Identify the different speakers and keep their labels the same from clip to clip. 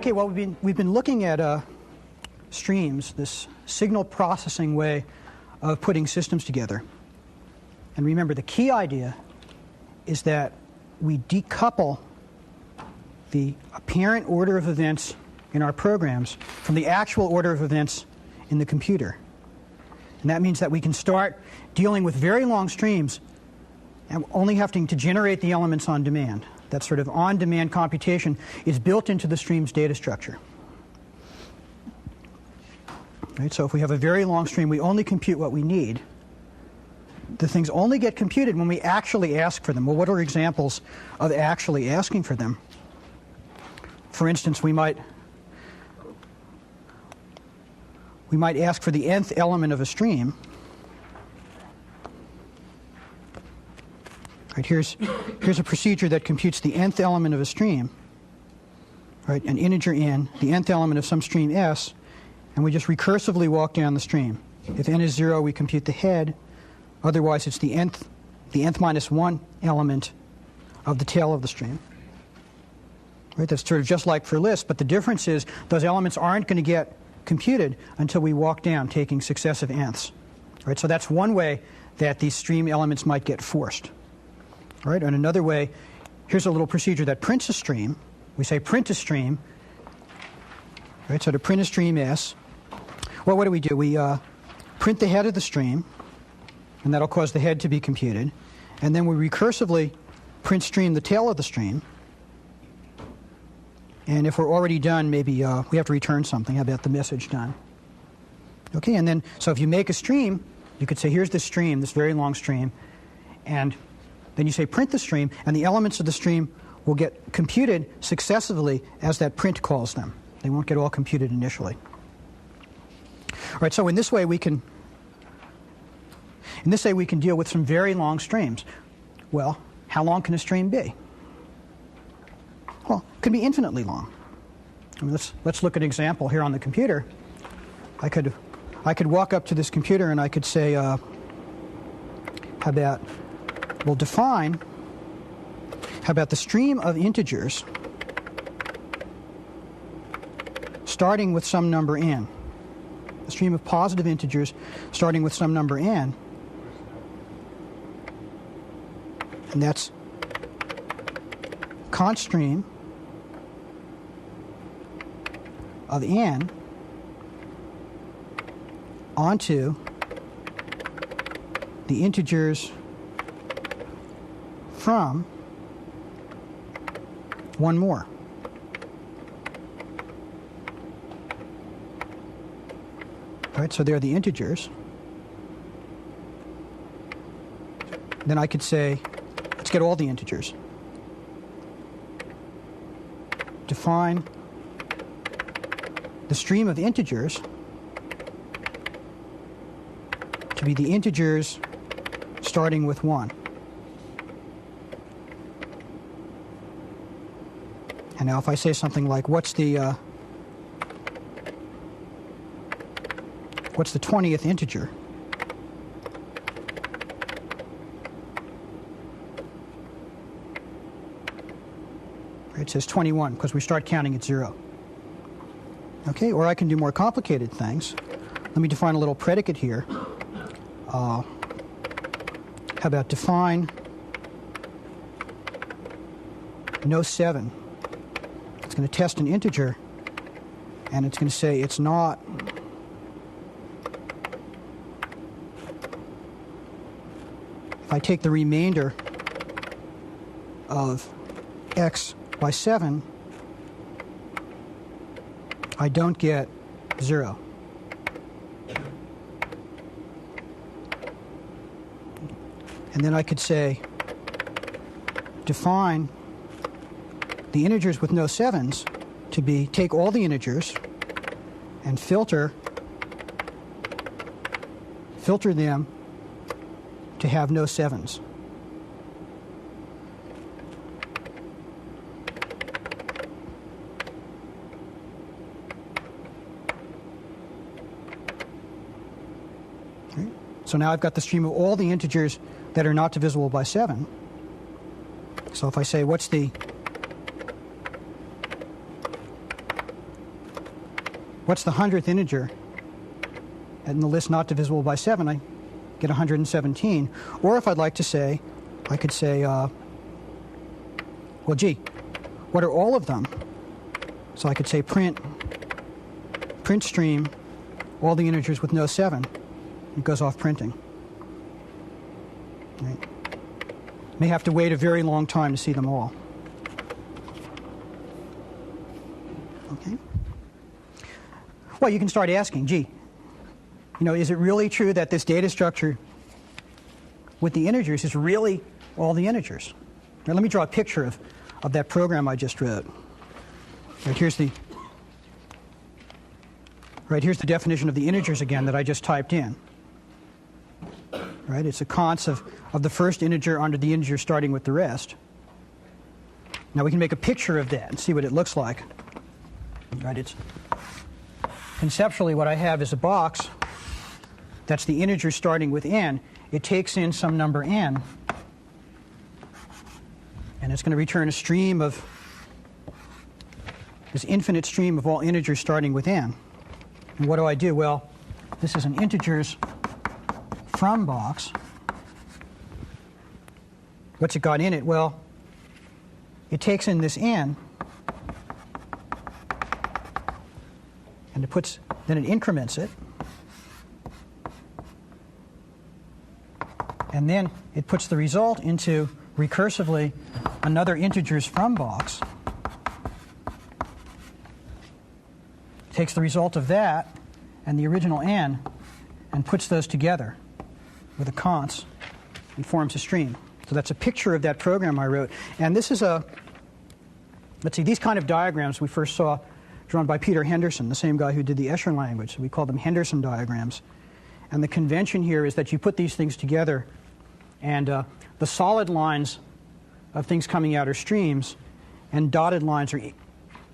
Speaker 1: Okay, well, we've been looking at streams, this signal processing way of putting systems together. And remember, the key idea is that we decouple the apparent order of events in our programs from the actual order of events in the computer. And that means that we can start dealing with very long streams and only having to generate the elements on demand. That sort of on-demand computation is built into the stream's data structure. Right, so if we have a very long stream, we only compute what we need. The things only get computed when we actually ask for them. Well, what are examples of actually asking for them? For instance, we might ask for the nth element of a stream. Right, here's a procedure that computes the nth element of a stream, right, an integer n, the nth element of some stream s, and we just recursively walk down the stream. If n is 0, we compute the head. Otherwise, it's the nth minus 1 element of the tail of the stream. Right, that's sort of just like for lists, but the difference is those elements aren't going to get computed until we walk down, taking successive nths. Right, so that's one way that these stream elements might get forced. All right, and another way, here's a little procedure that prints a stream. We say print a stream. Right, so to print a stream S, well, what do? We print the head of the stream, and that'll cause the head to be computed. And then we recursively print stream the tail of the stream. And if we're already done, maybe we have to return something. How about the message done? Okay, and then, so if you make a stream, you could say, here's this stream, this very long stream, and then you say print the stream, and the elements of the stream will get computed successively as that print calls them. They won't get all computed initially. All right, so in this way we can deal with some very long streams. Well, how long can a stream be? Well, it can be infinitely long. I mean, let's look at an example here on the computer. I could walk up to this computer and I could say, how about the stream of integers starting with some number n. The stream of positive integers starting with some number n. And that's const stream of n onto the integers from one more. All right, so there are the integers. Then I could say, let's get all the integers. Define the stream of integers to be the integers starting with 1. And now if I say something like, what's the 20th integer? It says 21 because we start counting at 0. Okay, or I can do more complicated things. Let me define a little predicate here. How about define no 7? It's going to test an integer, and it's going to say it's not if I take the remainder of x by 7, I don't get 0. And then I could say define the integers with no 7s to be take all the integers and filter them to have no 7s. So now I've got the stream of all the integers that are not divisible by 7. So if I say, what's the 100th integer in the list not divisible by 7, I get 117. Or if I'd like to say, I could say, well, gee, what are all of them? So I could say print stream all the integers with no 7. It goes off printing. Right. May have to wait a very long time to see them all. Okay. Well, you can start asking, gee, is it really true that this data structure with the integers is really all the integers? Now, let me draw a picture of that program I just wrote. Right, here's the definition of the integers again that I just typed in. Right, it's a const of the first integer under the integer starting with the rest. Now we can make a picture of that and see what it looks like. Right, it's conceptually what I have is a box that's the integer starting with n. It takes in some number n, and it's going to return a stream of this infinite stream of all integers starting with n. And what do I do? Well, this is an integers from box. What's it got in it? Well, it takes in this n, and then it increments it, and then it puts the result into recursively another integers from box, takes the result of that and the original n and puts those together with a const and forms a stream. So that's a picture of that program I wrote. And this is let's see, these kind of diagrams we first saw drawn by Peter Henderson, the same guy who did the Escher language. So we call them Henderson diagrams. And the convention here is that you put these things together, and the solid lines of things coming out are streams, and dotted lines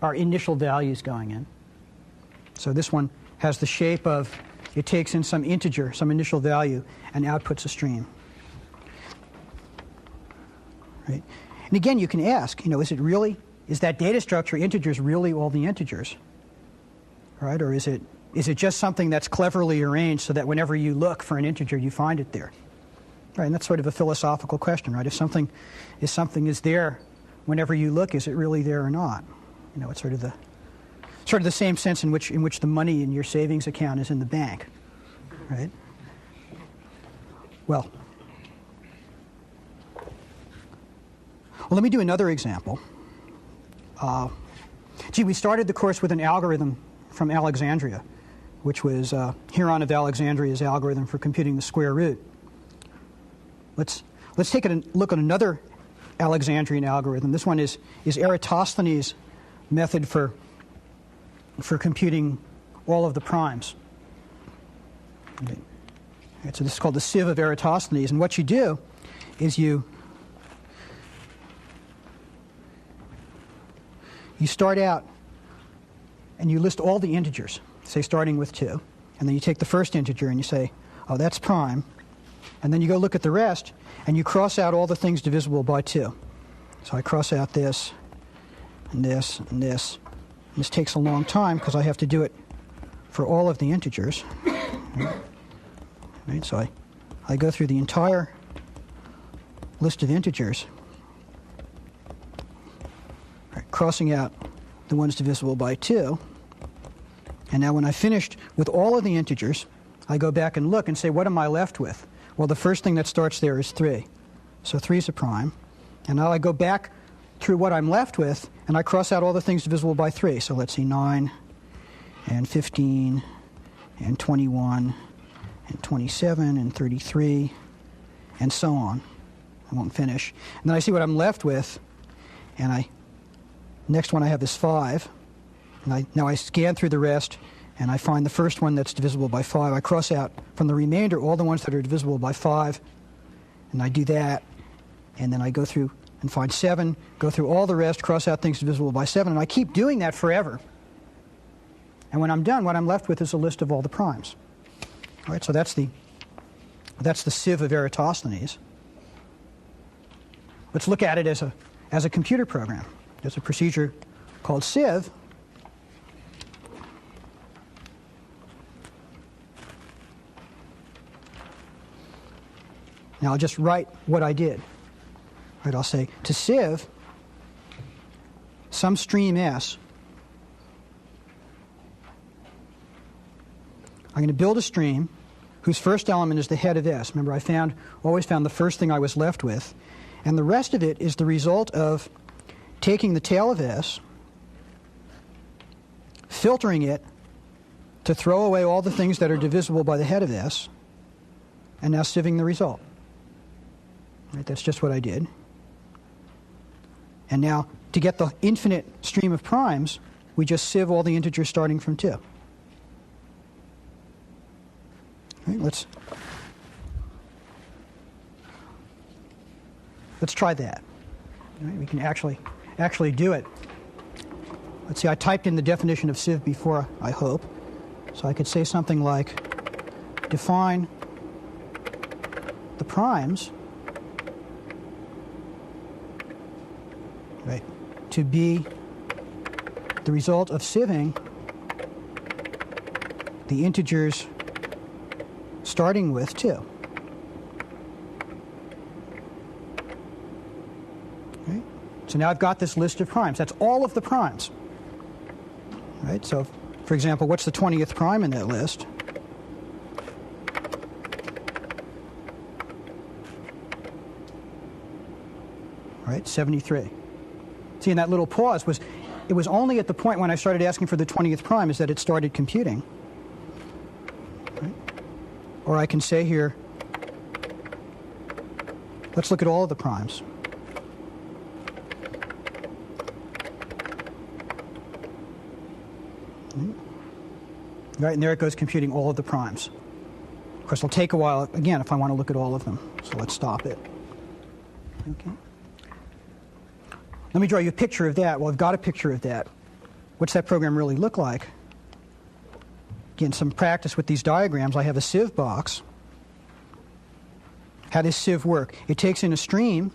Speaker 1: are initial values going in. So this one has the shape of, it takes in some integer, some initial value, and outputs a stream. Right? And again, you can ask, is that data structure integers really all the integers? Right? Or is it just something that's cleverly arranged so that whenever you look for an integer, you find it there? Right? And that's sort of a philosophical question, right? If something is there whenever you look, is it really there or not? It's sort of the same sense in which the money in your savings account is in the bank, right? Well, let me do another example. We started the course with an algorithm from Alexandria, which was Heron of Alexandria's algorithm for computing the square root. Let's take a look at another Alexandrian algorithm. This one is Eratosthenes' method for computing all of the primes. Okay. Right, so this is called the sieve of Eratosthenes, and what you do is you start out and you list all the integers, say starting with 2, and then you take the first integer and you say, oh, that's prime, and then you go look at the rest and you cross out all the things divisible by 2. So I cross out this and this and this. This takes a long time because I have to do it for all of the integers. Right, so I go through the entire list of integers, right, crossing out the ones divisible by 2. And now when I finished with all of the integers, I go back and look and say, what am I left with? Well, the first thing that starts there is 3. So 3 is a prime. And now I go back through what I'm left with, and I cross out all the things divisible by 3. So let's see, 9 and 15 and 21 and 27 and 33 and so on. I won't finish. And then I see what I'm left with, and next one I have is 5. And now I scan through the rest, and I find the first one that's divisible by 5. I cross out from the remainder all the ones that are divisible by 5, and I do that, and then I go through and find 7, go through all the rest, cross out things divisible by 7, and I keep doing that forever. And when I'm done, what I'm left with is a list of all the primes. All right, so that's the That's the sieve of Eratosthenes. Let's look at it as a computer program. There's a procedure called sieve. Now I'll just write what I did. Right, I'll say to sieve some stream S, I'm going to build a stream whose first element is the head of S. Remember, I always found the first thing I was left with. And the rest of it is the result of taking the tail of S, filtering it to throw away all the things that are divisible by the head of S, and now sieving the result. Right, that's just what I did. And now, to get the infinite stream of primes, we just sieve all the integers starting from 2. Right, let's try that. Right, we can actually do it. Let's see, I typed in the definition of sieve before, I hope. So I could say something like, define the primes, right, to be the result of sieving the integers starting with 2. Okay. So now I've got this list of primes. That's all of the primes. Right? So, for example, what's the 20th prime in that list? Right, 73. See, and that little pause was only at the point when I started asking for the 20th prime is that it started computing. Right? Or I can say here, let's look at all of the primes. Right, and there it goes computing all of the primes. Of course, it'll take a while, again, if I want to look at all of them. So let's stop it. Okay. Let me draw you a picture of that. Well, I've got a picture of that. What's that program really look like? Again, some practice with these diagrams. I have a sieve box. How does sieve work? It takes in a stream.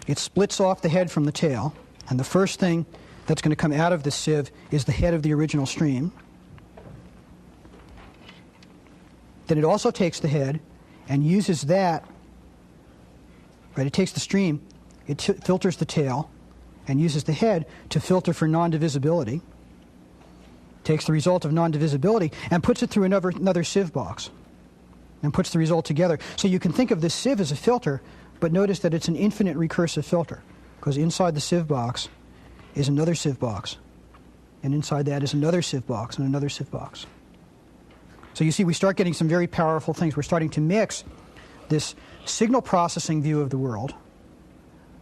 Speaker 1: It splits off the head from the tail. And the first thing that's going to come out of the sieve is the head of the original stream. Then it also takes the head and uses that. Right, it takes the stream, it filters the tail, and uses the head to filter for non-divisibility. Takes the result of non-divisibility and puts it through another sieve box, and puts the result together. So you can think of this sieve as a filter, but notice that it's an infinite recursive filter, because inside the sieve box is another sieve box, and inside that is another sieve box and another sieve box. So you see, we start getting some very powerful things. We're starting to mix this signal processing view of the world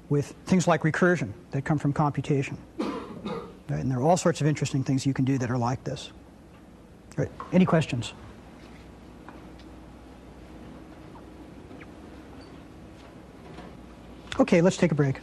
Speaker 1: with things like recursion that come from computation. Right? And there are all sorts of interesting things you can do that are like this. Right. Any questions? Okay, let's take a break.